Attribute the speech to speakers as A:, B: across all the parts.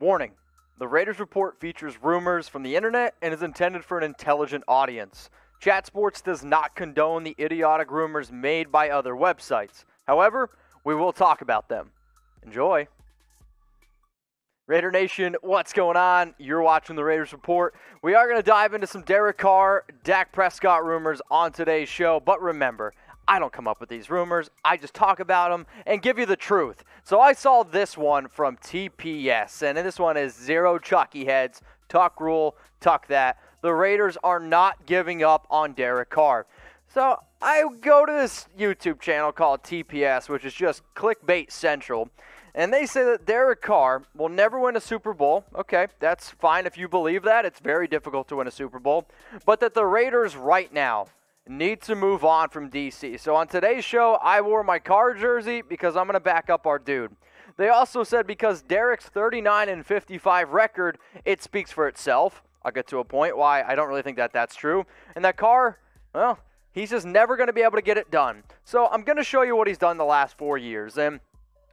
A: Warning, the Raiders Report features rumors from the internet and is intended for an intelligent audience. Chat Sports does not condone the idiotic rumors made by other websites. However, we will talk about them. Enjoy. Raider Nation, what's going on? You're watching the Raiders Report. We are going to dive into some Derek Carr, Dak Prescott rumors on today's show. But remember, I don't come up with these rumors. I just talk about them and give you the truth. So I saw this one from TPS, and this one is zero Chucky heads. Tuck rule, tuck that. The Raiders are not giving up on Derek Carr. So I go to this YouTube channel called TPS, which is just clickbait central. And they say that Derek Carr will never win a Super Bowl. Okay, that's fine if you believe that. It's very difficult to win a Super Bowl. But that the Raiders right now need to move on from DC. So on today's show, I wore my Carr jersey because I'm going to back up our dude. They also said because Derek's 39-55 record, it speaks for itself. I'll get to a point why I don't really think that that's true. And that Carr, well, he's just never going to be able to get it done. So I'm going to show you what he's done the last 4 years. And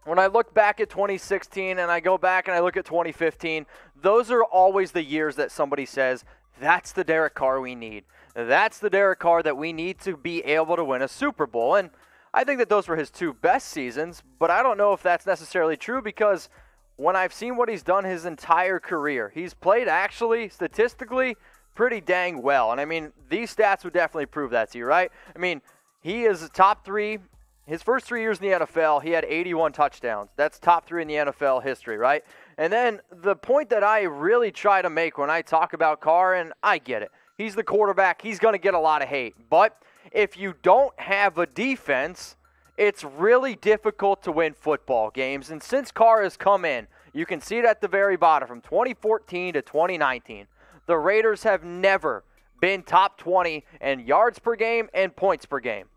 A: when I look back at 2016 and I go back and I look at 2015, those are always the years that somebody says, that's the Derek Carr we need. That's the Derek Carr that we need to be able to win a Super Bowl. And I think that those were his two best seasons, but I don't know if that's necessarily true because when I've seen what he's done his entire career, he's played actually statistically pretty dang well. And I mean, these stats would definitely prove that to you, right? I mean, he is top three. His first 3 years in the NFL, he had 81 touchdowns. That's top three in the NFL history, right? And then the point that I really try to make when I talk about Carr, and I get it, he's the quarterback. He's going to get a lot of hate. But if you don't have a defense, it's really difficult to win football games. And since Carr has come in, you can see it at the very bottom, from 2014 to 2019, the Raiders have never been top 20 in yards per game and points per game.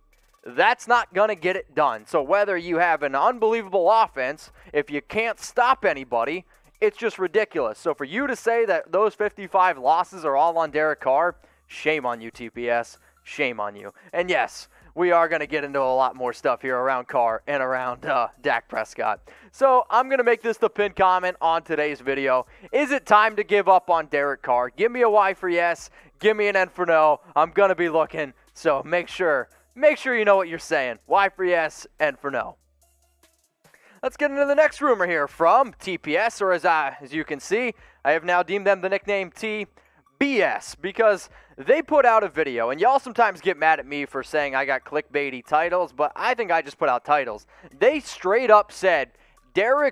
A: That's not going to get it done. So whether you have an unbelievable offense, if you can't stop anybody, it's just ridiculous. So for you to say that those 55 losses are all on Derek Carr, shame on you, TPS. Shame on you. And yes, we are going to get into a lot more stuff here around Carr and around Dak Prescott. So I'm going to make this the pinned comment on today's video. Is it time to give up on Derek Carr? Give me a Y for yes. Give me an N for no. I'm going to be looking. So make sure you know what you're saying. Y for yes, N for no. Let's get into the next rumor here from TPS, or as you can see, I have now deemed them the nickname TBS because they put out a video, and y'all sometimes get mad at me for saying I got clickbaity titles, but I think I just put out titles. They straight up said Dak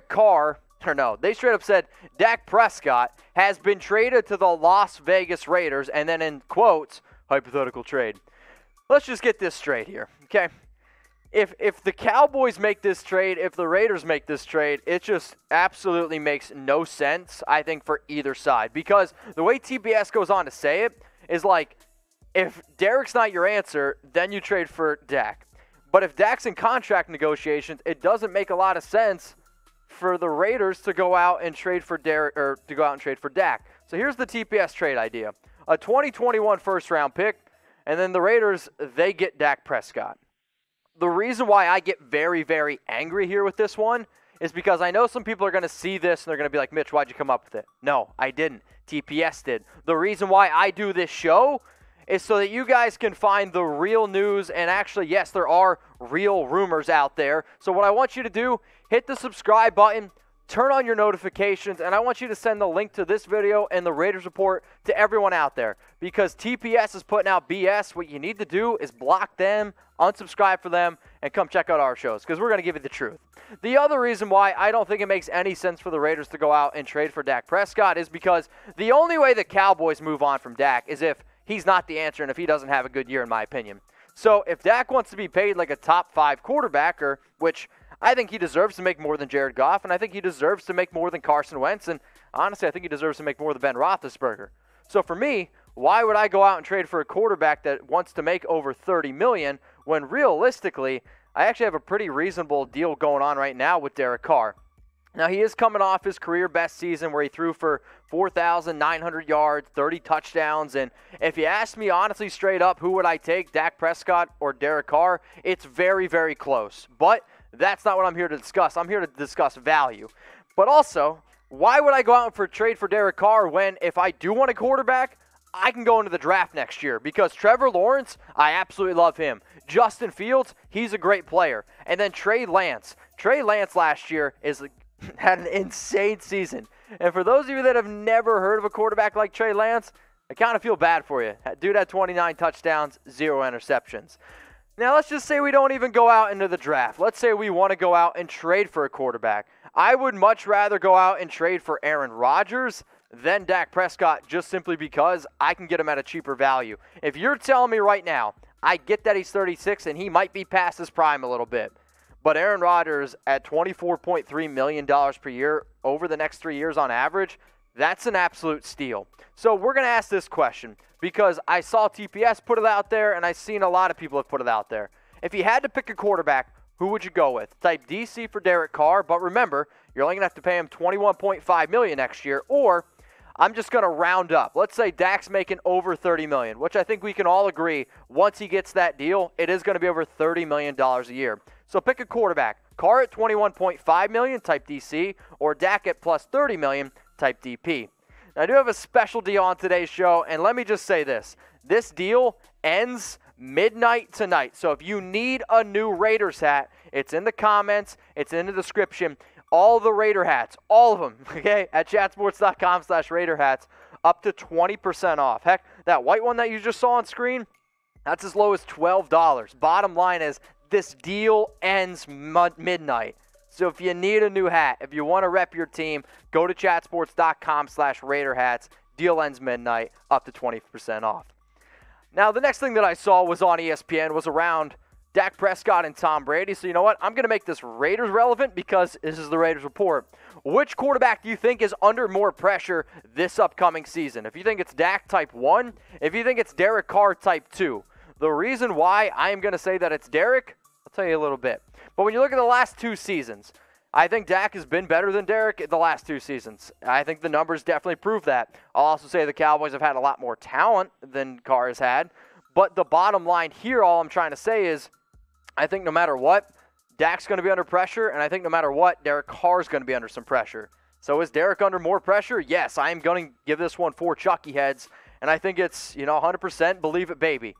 A: Prescott has been traded to the Las Vegas Raiders, and then in quotes, hypothetical trade. Let's just get this straight here, okay? If the Cowboys make this trade, if the Raiders make this trade, it just absolutely makes no sense, I think, for either side. Because the way TBS goes on to say it is like, if Derek's not your answer, then you trade for Dak. But if Dak's in contract negotiations, it doesn't make a lot of sense for the Raiders to go out and trade for Derek, or to go out and trade for Dak. So here's the TPS trade idea. A 2021 first-round pick, and then the Raiders, they get Dak Prescott. The reason why I get very, very angry here with this one is because I know some people are going to see this and they're going to be like, Mitch, why'd you come up with it? No, I didn't. TPS did. The reason why I do this show is so that you guys can find the real news, and actually, yes, there are real rumors out there. So what I want you to do, hit the subscribe button, turn on your notifications, and I want you to send the link to this video and the Raiders Report to everyone out there. Because TPS is putting out BS, what you need to do is block them, unsubscribe for them, and come check out our shows, because we're going to give you the truth. The other reason why I don't think it makes any sense for the Raiders to go out and trade for Dak Prescott is because the only way the Cowboys move on from Dak is if he's not the answer and if he doesn't have a good year, in my opinion. So if Dak wants to be paid like a top 5 quarterback, or which I think he deserves to make more than Jared Goff, and I think he deserves to make more than Carson Wentz, and honestly, I think he deserves to make more than Ben Roethlisberger. So for me, why would I go out and trade for a quarterback that wants to make over $30 million when realistically, I actually have a pretty reasonable deal going on right now with Derek Carr? Now, he is coming off his career best season where he threw for 4,900 yards, 30 touchdowns. And if you ask me honestly straight up, who would I take, Dak Prescott or Derek Carr, it's very, very close. But that's not what I'm here to discuss. I'm here to discuss value. But also, Why would I go out for a trade for Derek Carr when if I do want a quarterback, I can go into the draft next year? Because Trevor Lawrence, I absolutely love him. Justin Fields, he's a great player. And then Trey Lance. Trey Lance last year had an insane season. And for those of you that have never heard of a quarterback like Trey Lance, I kind of feel bad for you. Dude had 29 touchdowns, 0 interceptions. Now, let's just say we don't even go out into the draft. Let's say we want to go out and trade for a quarterback. I would much rather go out and trade for Aaron Rodgers than Dak Prescott just simply because I can get him at a cheaper value. If you're telling me right now, I get that he's 36 and he might be past his prime a little bit, but Aaron Rodgers at $24.3 million per year over the next 3 years on average, that's an absolute steal. So we're going to ask this question because I saw TPS put it out there and I've seen a lot of people have put it out there. If you had to pick a quarterback, who would you go with? Type DC for Derek Carr, but remember, you're only going to have to pay him $21.5 million next year, or I'm just going to round up. Let's say Dak's making over $30 million, which I think we can all agree once he gets that deal, it is going to be over $30 million a year. So pick a quarterback. Carr at $21.5 million, type DC, or Dak at plus $30 million, type DP. Now, I do have a special deal on today's show, and let me just say this. This deal ends midnight tonight. So if you need a new Raiders hat, it's in the comments, it's in the description. All the Raider hats, all of them, okay, at chatsports.com/Raider hats, up to 20% off. Heck, that white one that you just saw on screen, that's as low as $12. Bottom line is this deal ends midnight. So if you need a new hat, if you want to rep your team, go to chatsports.com/Raider hats. Deal ends midnight, up to 20% off. Now, the next thing that I saw was on ESPN was around Dak Prescott and Tom Brady. So you know what? I'm going to make this Raiders relevant because this is the Raiders Report. Which quarterback do you think is under more pressure this upcoming season? If you think it's Dak, type 1. If you think it's Derek Carr, type 2. The reason why I am going to say that it's Derek, I'll tell you a little bit. But when you look at the last 2 seasons, I think Dak has been better than Derek the last 2 seasons. I think the numbers definitely prove that. I'll also say the Cowboys have had a lot more talent than Carr has had. But the bottom line here, all I'm trying to say is, I think no matter what, Dak's going to be under pressure, and I think no matter what, Derek Carr is going to be under some pressure. So is Derek under more pressure? Yes, I am going to give this one 4 Chucky heads, and I think it's, 100% believe it, baby.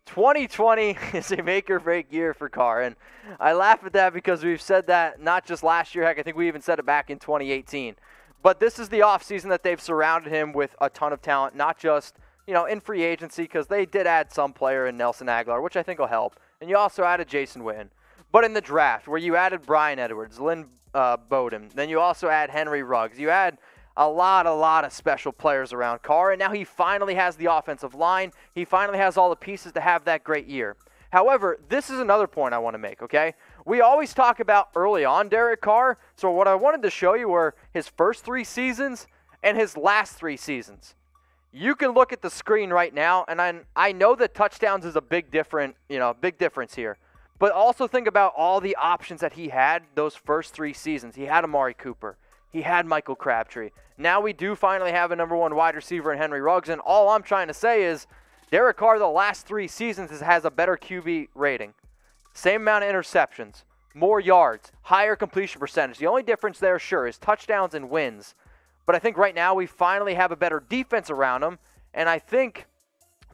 A: 2020 is a make-or-break year for Carr, and I laugh at that because we've said that not just last year. Heck, I think we even said it back in 2018. But this is the offseason that they've surrounded him with a ton of talent, not just, in free agency, because they did add some player in Nelson Aguilar, which I think will help. And you also added Jason Witten. But in the draft, where you added Brian Edwards, Lynn Bowden, then you also add Henry Ruggs. You add a lot of special players around Carr, and now he finally has the offensive line. He finally has all the pieces to have that great year. However, this is another point I want to make, okay? We always talk about early on Derek Carr, so what I wanted to show you were his first 3 seasons and his last 3 seasons. You can look at the screen right now, and I know that touchdowns is a big difference here. But also think about all the options that he had those first 3 seasons. He had Amari Cooper. He had Michael Crabtree. Now we do finally have a number 1 wide receiver in Henry Ruggs, and all I'm trying to say is Derek Carr the last 3 seasons has a better QB rating. Same amount of interceptions, more yards, higher completion percentage. The only difference there, sure, is touchdowns and wins. But I think right now we finally have a better defense around him, and I think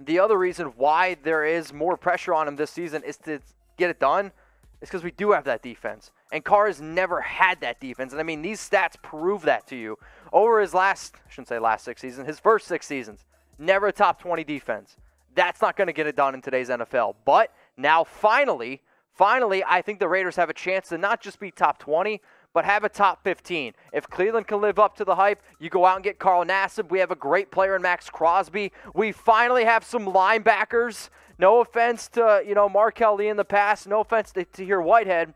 A: the other reason why there is more pressure on him this season is to get it done is because we do have that defense. And Carr has never had that defense. And I mean, these stats prove that to you. Over his his first 6 seasons, never a top 20 defense. That's not going to get it done in today's NFL. But now finally, I think the Raiders have a chance to not just be top 20, but have a top 15. If Cleveland can live up to the hype, you go out and get Carl Nassib. We have a great player in Max Crosby. We finally have some linebackers. No offense to, Markel Lee in the past. No offense to here Whitehead.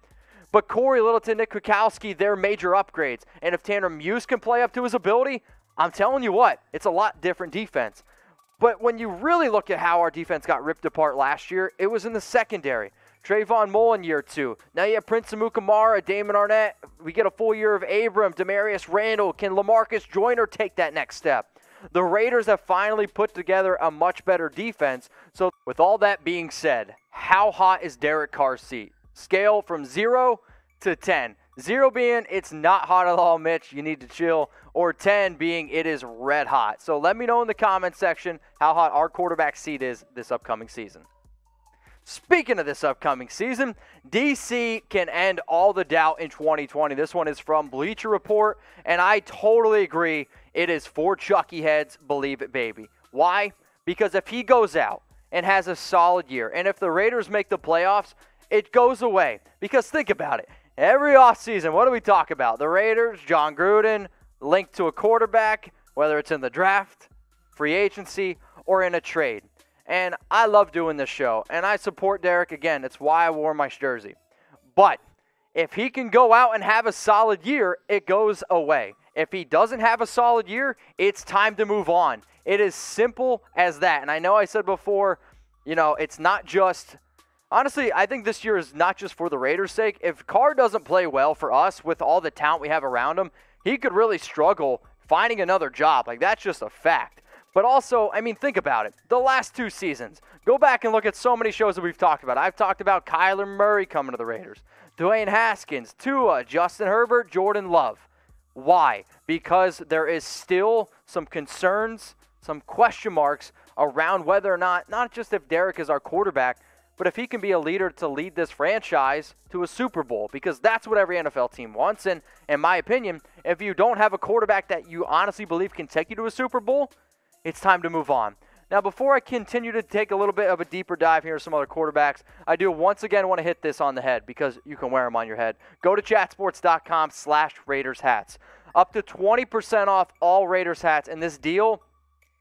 A: But Corey Littleton, Nick Kwiatkowski, they're major upgrades. And if Tanner Muse can play up to his ability, I'm telling you what, it's a lot different defense. But when you really look at how our defense got ripped apart last year, it was in the secondary. Trayvon Mullen year 2. Now you have Prince Amukamara, Damon Arnett. We get a full year of Abram, Demarius Randall. Can LaMarcus Joyner take that next step? The Raiders have finally put together a much better defense. So with all that being said, how hot is Derek Carr's seat? Scale from 0 to 10. 0 being it's not hot at all, Mitch, you need to chill. Or 10 being it is red hot. So let me know in the comments section how hot our quarterback seat is this upcoming season. Speaking of this upcoming season, DC can end all the doubt in 2020. This one is from Bleacher Report, and I totally agree. It is for Chucky heads, believe it, baby. Why? Because if he goes out and has a solid year, and if the Raiders make the playoffs, it goes away. Because think about it. Every offseason, what do we talk about? The Raiders, John Gruden, linked to a quarterback, whether it's in the draft, free agency, or in a trade. And I love doing this show, and I support Derek. Again, it's why I wore my jersey. But if he can go out and have a solid year, it goes away. If he doesn't have a solid year, it's time to move on. It is simple as that. And I know I said before, it's not just – honestly, I think this year is not just for the Raiders' sake. If Carr doesn't play well for us with all the talent we have around him, he could really struggle finding another job. Like, that's just a fact. But also, think about it. The last 2 seasons, go back and look at so many shows that we've talked about. I've talked about Kyler Murray coming to the Raiders, Dwayne Haskins, Tua, Justin Herbert, Jordan Love. Why? Because there is still some concerns, some question marks around whether or not just if Derek is our quarterback, but if he can be a leader to lead this franchise to a Super Bowl, because that's what every NFL team wants. And in my opinion, if you don't have a quarterback that you honestly believe can take you to a Super Bowl, it's time to move on. Now, before I continue to take a little bit of a deeper dive here with some other quarterbacks, I do once again want to hit this on the head because you can wear them on your head. Go to chatsports.com/Raiders hats. Up to 20% off all Raiders hats. And this deal,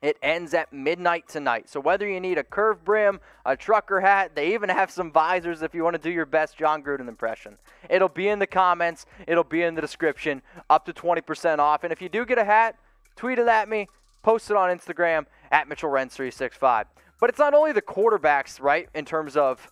A: it ends at midnight tonight. So whether you need a curved brim, a trucker hat, they even have some visors if you want to do your best John Gruden impression. It'll be in the comments. It'll be in the description. Up to 20% off. And if you do get a hat, tweet it at me. Post it on Instagram at Mitchell Renz 365. But it's not only the quarterbacks, right, in terms of,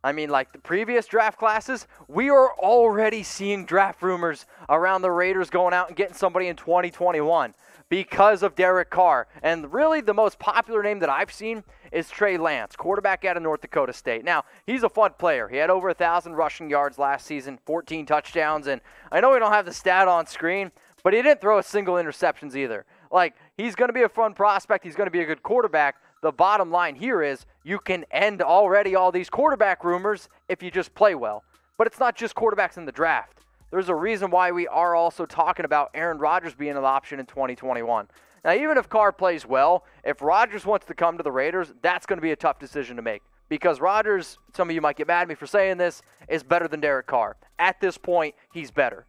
A: like the previous draft classes. We are already seeing draft rumors around the Raiders going out and getting somebody in 2021 because of Derek Carr. And really the most popular name that I've seen is Trey Lance, quarterback out of North Dakota State. Now, he's a fun player. He had over 1,000 rushing yards last season, 14 touchdowns. And I know we don't have the stat on screen, but he didn't throw a single interceptions either. Like, he's going to be a fun prospect. He's going to be a good quarterback. The bottom line here is you can end already all these quarterback rumors if you just play well. But it's not just quarterbacks in the draft. There's a reason why we are also talking about Aaron Rodgers being an option in 2021. Now, even if Carr plays well, if Rodgers wants to come to the Raiders, that's going to be a tough decision to make. Because Rodgers, some of you might get mad at me for saying this, is better than Derek Carr. At this point, he's better.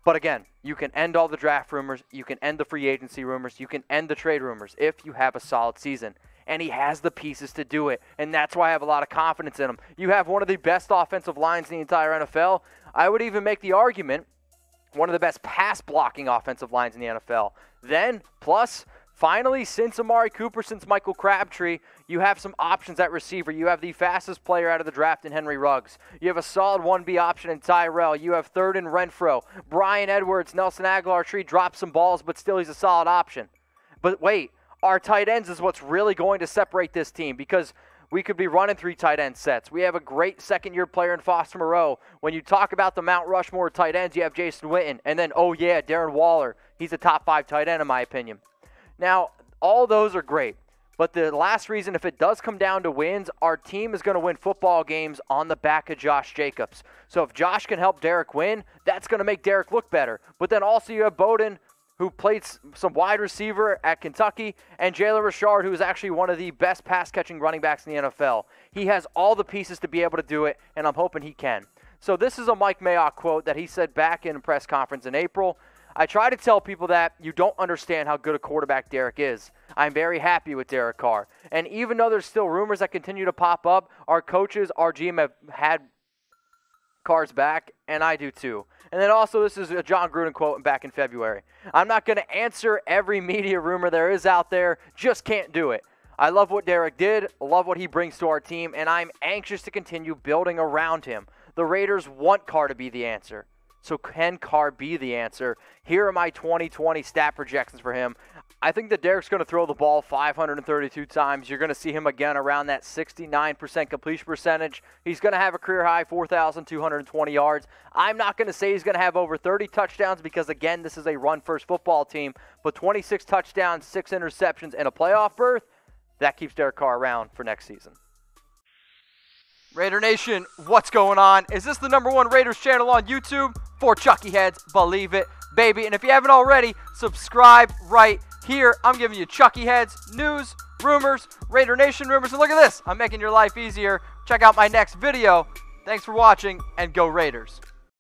A: But again, you can end all the draft rumors, you can end the free agency rumors, you can end the trade rumors if you have a solid season. And he has the pieces to do it, and that's why I have a lot of confidence in him. You have one of the best offensive lines in the entire NFL. I would even make the argument, one of the best pass-blocking offensive lines in the NFL. Then, plus, finally, since Amari Cooper, since Michael Crabtree, you have some options at receiver. You have the fastest player out of the draft in Henry Ruggs. You have a solid 1B option in Tyrell. You have third in Renfro. Brian Edwards, Nelson Aguilar Tree dropped some balls, but still he's a solid option. But wait, our tight ends is what's really going to separate this team because we could be running 3 tight end sets. We have a great second-year player in Foster Moreau. When you talk about the Mount Rushmore tight ends, you have Jason Witten. And then, Darren Waller. He's a top 5 tight end in my opinion. Now, all those are great. But the last reason, if it does come down to wins, our team is going to win football games on the back of Josh Jacobs. So if Josh can help Derek win, that's going to make Derek look better. But then also you have Bowden, who played some wide receiver at Kentucky, and Jalen Richard, who is actually one of the best pass-catching running backs in the NFL. He has all the pieces to be able to do it, and I'm hoping he can. So this is a Mike Mayock quote that he said back in a press conference in April. I try to tell people that you don't understand how good a quarterback Derek is. I'm very happy with Derek Carr. And even though there's still rumors that continue to pop up, our coaches, our GM have had Carr's back, and I do too. And then also, this is a John Gruden quote back in February. I'm not going to answer every media rumor there is out there. Just can't do it. I love what Derek did, love what he brings to our team, and I'm anxious to continue building around him. The Raiders want Carr to be the answer. So can Carr be the answer? Here are my 2020 stat projections for him. I think that Derek's going to throw the ball 532 times. You're going to see him again around that 69% completion percentage. He's going to have a career high 4,220 yards. I'm not going to say he's going to have over 30 touchdowns because, again, this is a run-first football team. But 26 touchdowns, 6 interceptions, and a playoff berth, that keeps Derek Carr around for next season. Raider Nation, what's going on? Is this the #1 Raiders channel on YouTube? For Chucky Heads, believe it, baby. And if you haven't already, subscribe right here. I'm giving you Chucky Heads, news, rumors, Raider Nation rumors. And look at this. I'm making your life easier. Check out my next video. Thanks for watching, and go Raiders.